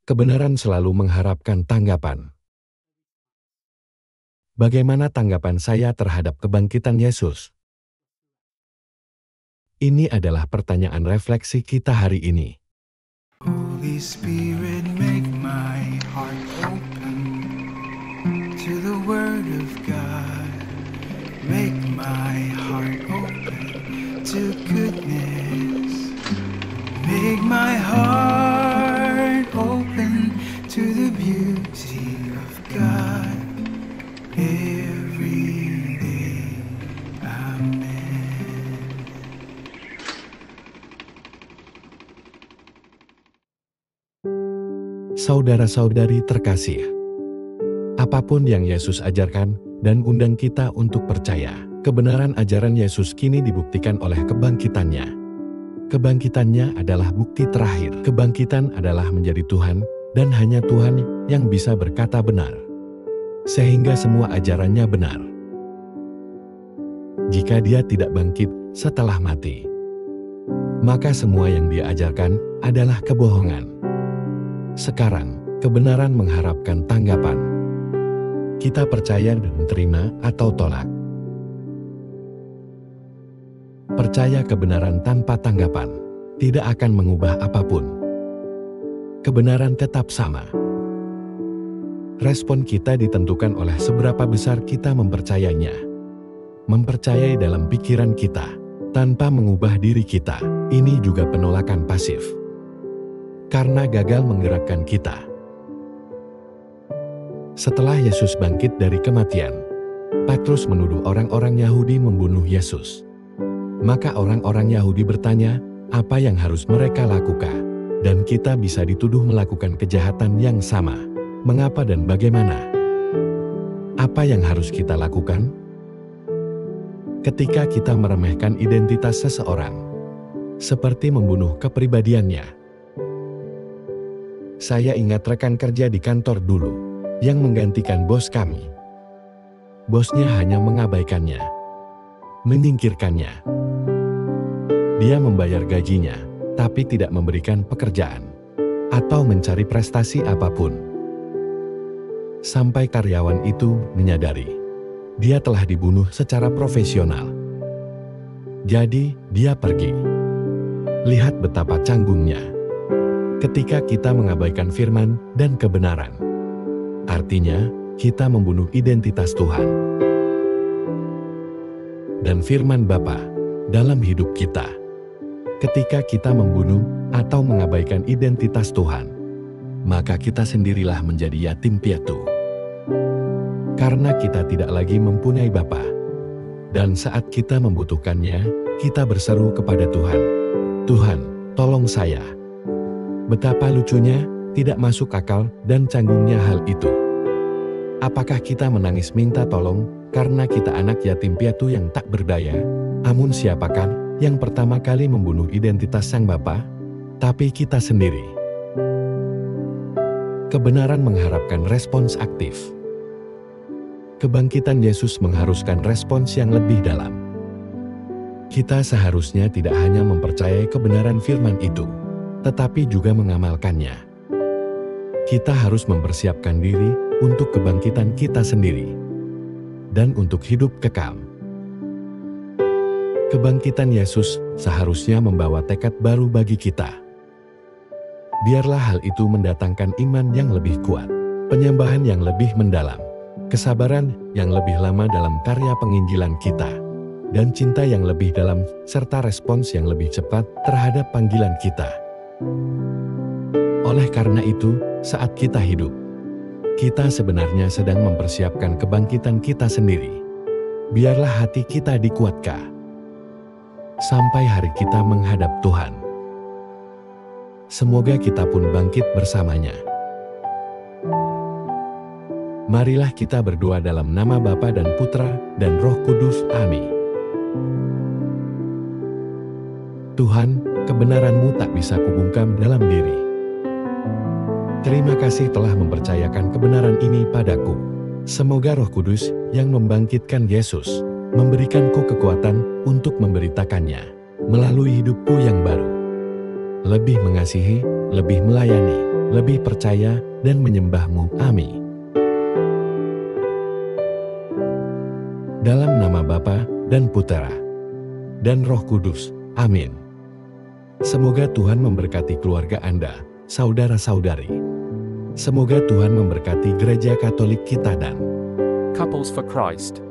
Kebenaran selalu mengharapkan tanggapan. Bagaimana tanggapan saya terhadap kebangkitan Yesus? Ini adalah pertanyaan refleksi kita hari ini. Holy Spirit, make my heart open to the Word of God. Make my heart open to goodness. Make my heart open to the beauty of God every day. Amen. Saudara-saudari terkasih, apapun yang Yesus ajarkan dan undang kita untuk percaya, kebenaran ajaran Yesus kini dibuktikan oleh kebangkitannya. Kebangkitannya adalah bukti terakhir. Kebangkitan adalah menjadi Tuhan, dan hanya Tuhan yang bisa berkata benar. Sehingga semua ajarannya benar. Jika dia tidak bangkit setelah mati, maka semua yang dia ajarkan adalah kebohongan. Sekarang, kebenaran mengharapkan tanggapan. Kita percaya dan terima atau tolak. Percaya kebenaran tanpa tanggapan tidak akan mengubah apapun. Kebenaran tetap sama. Respon kita ditentukan oleh seberapa besar kita mempercayainya. Mempercayai dalam pikiran kita, tanpa mengubah diri kita, ini juga penolakan pasif. Karena gagal menggerakkan kita. Setelah Yesus bangkit dari kematian, Petrus menuduh orang-orang Yahudi membunuh Yesus. Maka orang-orang Yahudi bertanya, apa yang harus mereka lakukan? Dan kita bisa dituduh melakukan kejahatan yang sama. Mengapa dan bagaimana? Apa yang harus kita lakukan? Ketika kita meremehkan identitas seseorang, seperti membunuh kepribadiannya. Saya ingat rekan kerja di kantor dulu, yang menggantikan bos kami. Bosnya hanya mengabaikannya, menyingkirkannya. Dia membayar gajinya, tapi tidak memberikan pekerjaan, atau mencari prestasi apapun. Sampai karyawan itu menyadari, dia telah dibunuh secara profesional. Jadi, dia pergi. Lihat betapa canggungnya. Ketika kita mengabaikan firman dan kebenaran. Artinya, kita membunuh identitas Tuhan. Dan firman Bapa dalam hidup kita. Ketika kita membunuh atau mengabaikan identitas Tuhan, maka kita sendirilah menjadi yatim piatu. Karena kita tidak lagi mempunyai Bapa. Dan saat kita membutuhkannya, kita berseru kepada Tuhan. Tuhan, tolong saya. Betapa lucunya, tidak masuk akal dan canggungnya hal itu. Apakah kita menangis minta tolong karena kita anak yatim piatu yang tak berdaya? Namun siapakah yang pertama kali membunuh identitas sang Bapa? Tapi kita sendiri. Kebenaran mengharapkan respons aktif. Kebangkitan Yesus mengharuskan respons yang lebih dalam. Kita seharusnya tidak hanya mempercayai kebenaran firman itu, tetapi juga mengamalkannya. Kita harus mempersiapkan diri untuk kebangkitan kita sendiri dan untuk hidup kekal. Kebangkitan Yesus seharusnya membawa tekad baru bagi kita. Biarlah hal itu mendatangkan iman yang lebih kuat, penyembahan yang lebih mendalam, kesabaran yang lebih lama dalam karya penginjilan kita, dan cinta yang lebih dalam serta respons yang lebih cepat terhadap panggilan kita. Oleh karena itu, saat kita hidup, kita sebenarnya sedang mempersiapkan kebangkitan kita sendiri. Biarlah hati kita dikuatkan sampai hari kita menghadap Tuhan. Semoga kita pun bangkit bersamanya. Marilah kita berdoa dalam nama Bapa dan Putra dan Roh Kudus. Amin. Tuhan, kebenaran-Mu tak bisa kubungkam dalam diri. Terima kasih telah mempercayakan kebenaran ini padaku. Semoga Roh Kudus yang membangkitkan Yesus memberikanku kekuatan untuk memberitakannya melalui hidupku yang baru. Lebih mengasihi, lebih melayani, lebih percaya, dan menyembah-Mu. Amin. Dalam nama Bapa dan Putera dan Roh Kudus. Amin. Semoga Tuhan memberkati keluarga Anda, saudara-saudari. Semoga Tuhan memberkati Gereja Katolik kita dan Couples for Christ.